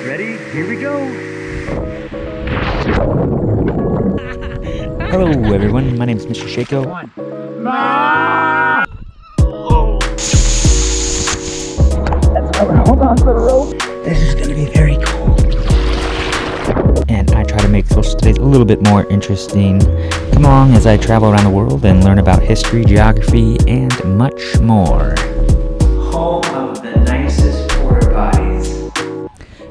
Ready? Here we go. Hello everyone, my name is Mr. Sheyko. Hold on to the rope. This is gonna be very cool. And I try to make social studies a little bit more interesting. Come along as I travel around the world and learn about history, geography, and much more. Home of the nicest porta potties.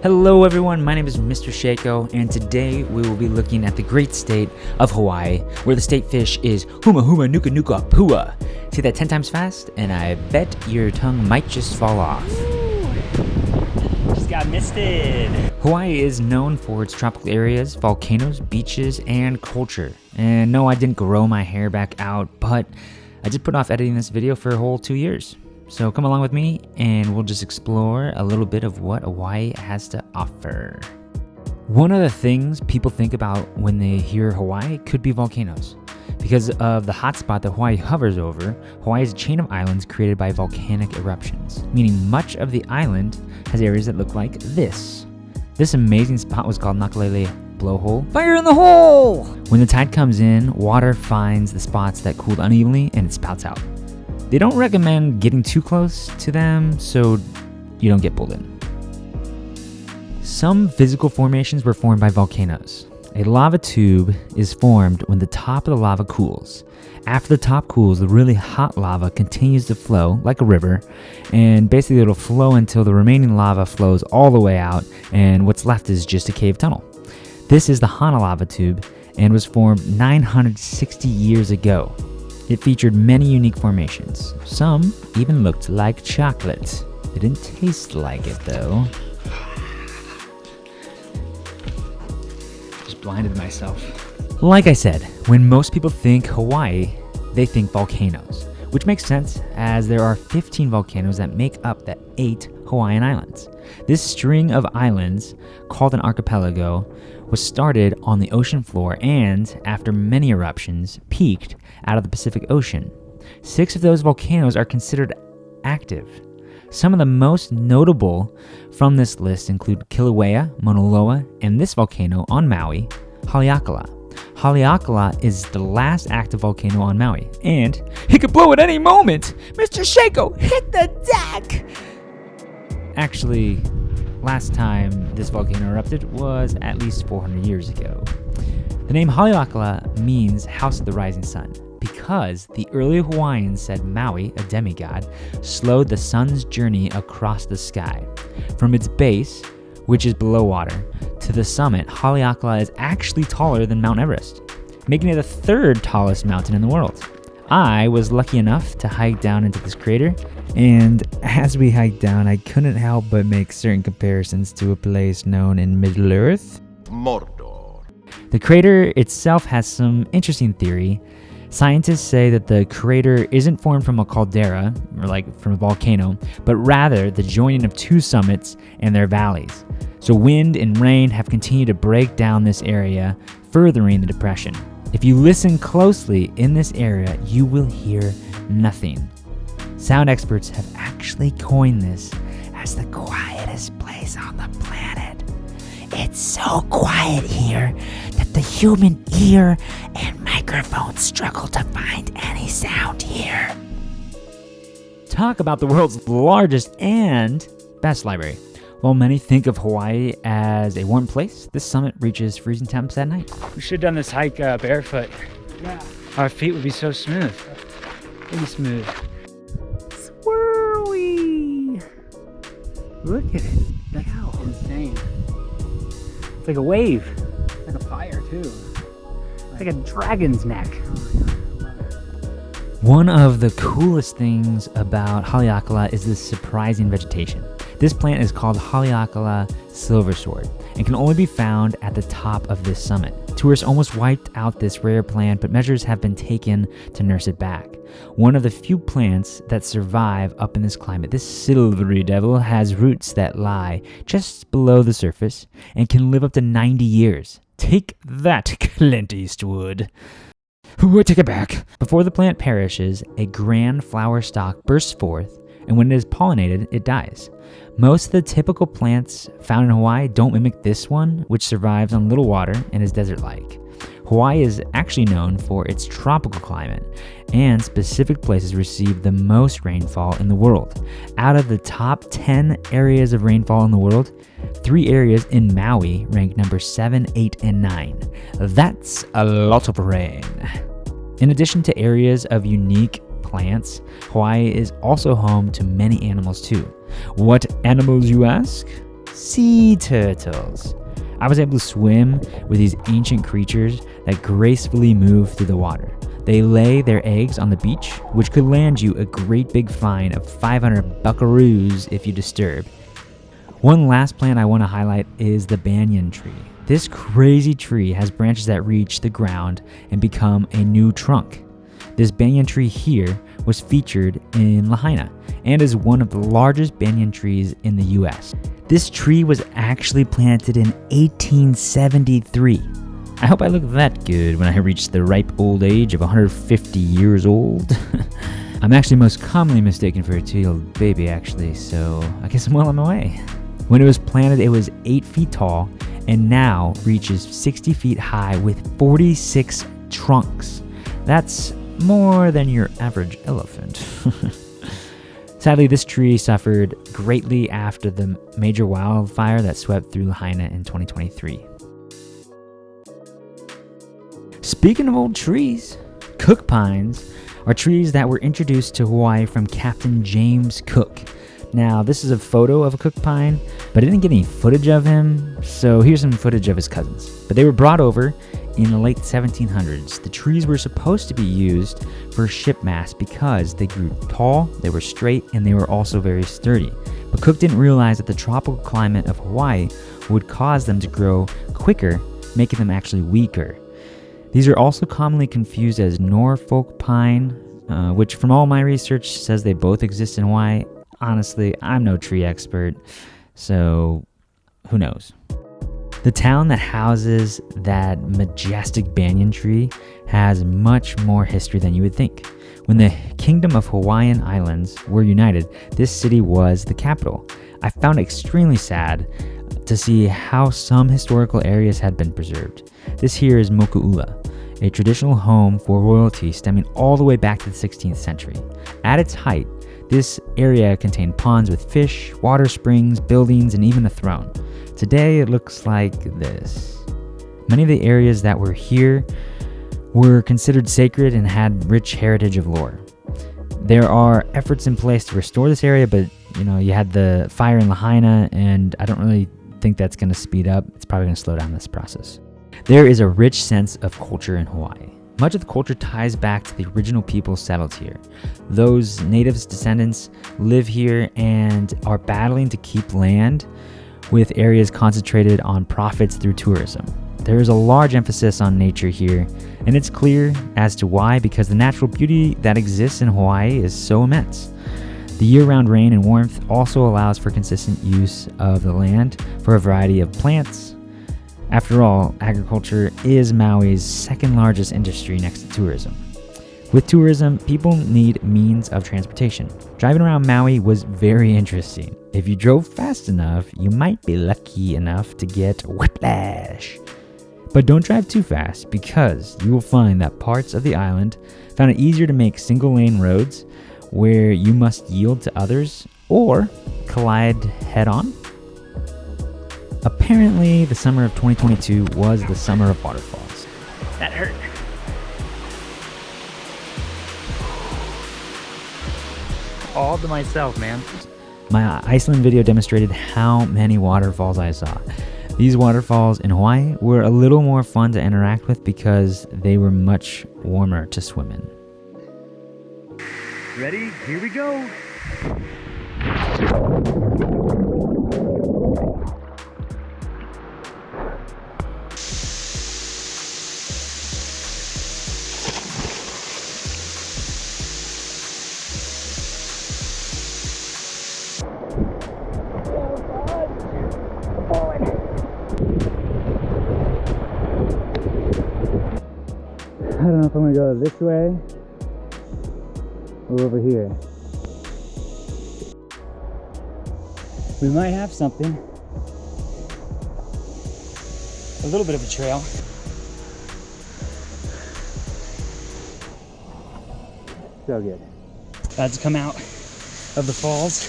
Hello everyone, my name is Mr. Sheyko, and today we will be looking at the great state of Hawaii, where the state fish is huma huma nuka nuka pua. Say that 10 times fast, and I bet your tongue might just fall off. Just got misted. Hawaii is known for its tropical areas, volcanoes, beaches, and culture. And no, I didn't grow my hair back out, but I did put off editing this video for a whole 2 years. So come along with me and we'll just explore a little bit of what Hawaii has to offer. One of the things people think about when they hear Hawaii could be volcanoes. Because of the hotspot that Hawaii hovers over, Hawaii is a chain of islands created by volcanic eruptions, meaning much of the island has areas that look like this. This amazing spot was called Nakalele Blowhole. Fire in the hole! When the tide comes in, water finds the spots that cooled unevenly and it spouts out. They don't recommend getting too close to them so you don't get pulled in. Some physical formations were formed by volcanoes. A lava tube is formed when the top of the lava cools. After the top cools, the really hot lava continues to flow like a river, and basically it'll flow until the remaining lava flows all the way out, and what's left is just a cave tunnel. This is the Hana lava tube and was formed 960 years ago. It featured many unique formations. Some even looked like chocolate. It didn't taste like it though. Just blinded myself. Like I said, when most people think Hawaii, they think volcanoes, which makes sense as there are 15 volcanoes that make up the 8 Hawaiian islands. This string of islands, called an archipelago, was started on the ocean floor and, after many eruptions, peaked out of the Pacific Ocean. 6 of those volcanoes are considered active. Some of the most notable from this list include Kilauea, Mauna Loa, and this volcano on Maui, Haleakala. Haleakala is the last active volcano on Maui, and it could blow at any moment! Mr. Sheyko, hit the deck! Actually, last time this volcano erupted was at least 400 years ago. The name Haleakala means House of the Rising Sun because the early Hawaiians said Maui, a demigod, slowed the sun's journey across the sky. From its base, which is below water, to the summit, Haleakala is actually taller than Mount Everest, making it the 3rd tallest mountain in the world. I was lucky enough to hike down into this crater, and as we hiked down, I couldn't help but make certain comparisons to a place known in Middle-earth, Mordor. The crater itself has some interesting theory. Scientists say that the crater isn't formed from a caldera, or like from a volcano, but rather the joining of 2 summits and their valleys. So wind and rain have continued to break down this area, furthering the depression. If you listen closely in this area, you will hear nothing. Sound experts have actually coined this as the quietest place on the planet. It's so quiet here that the human ear and microphone struggle to find any sound here. Talk about the world's largest and best library. While many think of Hawaii as a warm place, this summit reaches freezing temps at night. We should have done this hike barefoot. Yeah. Our feet would be so smooth. Really smooth. Swirly! Look at it. That's insane. It's like a wave. It's like a fire, too. It's like a dragon's neck. One of the coolest things about Haleakala is the surprising vegetation. This plant is called Haleakala silversword and can only be found at the top of this summit. Tourists almost wiped out this rare plant, but measures have been taken to nurse it back. One of the few plants that survive up in this climate, this silvery devil has roots that lie just below the surface and can live up to 90 years. Take that, Clint Eastwood. I take it back. Before the plant perishes, a grand flower stalk bursts forth and when it is pollinated, it dies. Most of the typical plants found in Hawaii don't mimic this one, which survives on little water and is desert-like. Hawaii is actually known for its tropical climate, and specific places receive the most rainfall in the world. Out of the top 10 areas of rainfall in the world, 3 areas in Maui rank number 7, 8, and 9. That's a lot of rain. In addition to areas of unique plants, Hawaii is also home to many animals too. What animals, you ask? Sea turtles. I was able to swim with these ancient creatures that gracefully move through the water. They lay their eggs on the beach, which could land you a great big fine of 500 buckaroos if you disturb. One last plant I want to highlight is the banyan tree. This crazy tree has branches that reach the ground and become a new trunk. This banyan tree here was featured in Lahaina and is one of the largest banyan trees in the US. This tree was actually planted in 1873. I hope I look that good when I reach the ripe old age of 150 years old. I'm actually most commonly mistaken for a 2-year-old baby actually, so I guess I'm well on my way. When it was planted, it was 8 feet tall and now reaches 60 feet high with 46 trunks. That's more than your average elephant. Sadly, this tree suffered greatly after the major wildfire that swept through Lahaina in 2023. Speaking of old trees, Cook pines are trees that were introduced to Hawaii from Captain James Cook. Now, this is a photo of a Cook pine, but I didn't get any footage of him, so here's some footage of his cousins. But they were brought over in the late 1700s. The trees were supposed to be used for ship masts because they grew tall, they were straight, and they were also very sturdy. But Cook didn't realize that the tropical climate of Hawaii would cause them to grow quicker, making them actually weaker. These are also commonly confused as Norfolk pine, which from all my research says they both exist in Hawaii. Honestly, I'm no tree expert, so who knows? The town that houses that majestic banyan tree has much more history than you would think. When the Kingdom of Hawaiian Islands were united, this city was the capital. I found it extremely sad to see how some historical areas had been preserved. This here is Moku'ula, a traditional home for royalty stemming all the way back to the 16th century. At its height, this area contained ponds with fish, water springs, buildings, and even a throne. Today, it looks like this. Many of the areas that were here were considered sacred and had rich heritage of lore. There are efforts in place to restore this area, but you had the fire in Lahaina, and I don't really think that's going to speed up. It's probably going to slow down this process. There is a rich sense of culture in Hawaii. Much of the culture ties back to the original people settled here. Those natives' descendants live here and are battling to keep land, with areas concentrated on profits through tourism. There is a large emphasis on nature here, and it's clear as to why, because the natural beauty that exists in Hawaii is so immense. The year-round rain and warmth also allows for consistent use of the land for a variety of plants. After all, agriculture is Maui's second largest industry next to tourism. With tourism, people need means of transportation. Driving around Maui was very interesting. If you drove fast enough, you might be lucky enough to get whiplash. But don't drive too fast, because you will find that parts of the island found it easier to make single-lane roads where you must yield to others or collide head-on. Apparently, the summer of 2022 was the summer of waterfalls. That hurt. All to myself, man. My Iceland video demonstrated how many waterfalls I saw. These waterfalls in Hawaii were a little more fun to interact with because they were much warmer to swim in. Ready? Here we go. I don't know if I'm gonna go this way or over here. We might have something. A little bit of a trail. So good. About to come out of the falls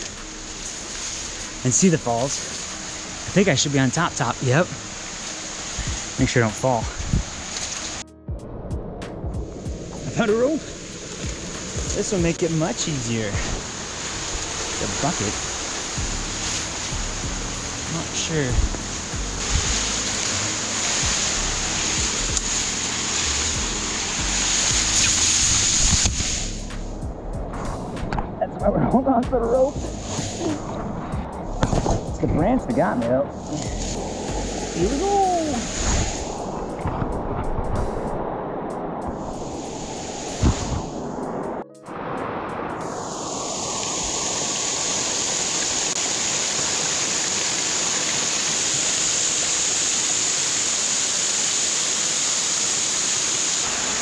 and see the falls. I think I should be on top. Yep. Make sure I don't fall. I found a rope. This will make it much easier. The bucket. Not sure. That's why we're holding on to the rope. It's the branch that got me though. Here we go.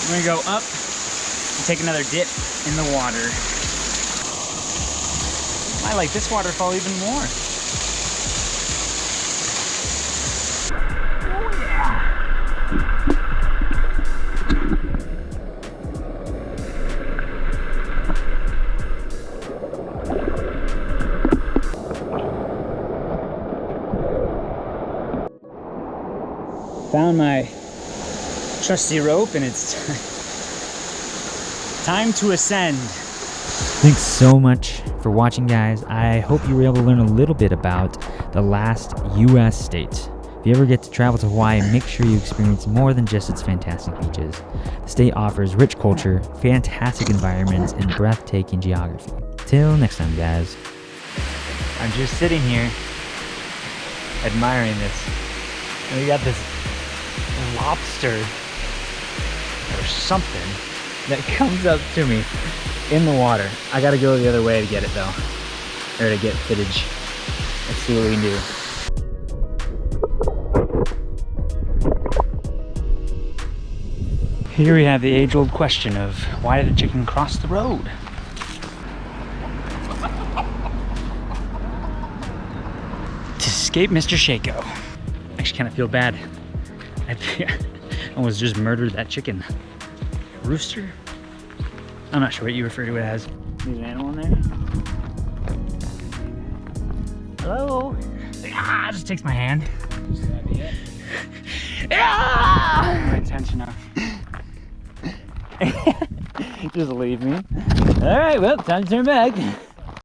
We're gonna go up and take another dip in the water. I like this waterfall even more. Oh yeah! Found my trusty rope and it's time to ascend. Thanks so much for watching, guys. I hope you were able to learn a little bit about the last US state. If you ever get to travel to Hawaii, make sure you experience more than just its fantastic beaches. The state offers rich culture, fantastic environments, and breathtaking geography. Till next time, guys. I'm just sitting here admiring this. And we got this lobster or something that comes up to me in the water. I gotta go the other way to get it though, or to get footage. Let's see what we can do. Here we have the age-old question of why did the chicken cross the road? To escape Mr. Sheyko. I actually kind of feel bad. I almost just murdered that chicken. Rooster? I'm not sure what you refer to it as. There's an animal in there. Hello? Ah, just takes my hand. Ah! Attention now. Just leave me. All right, well, time to turn back.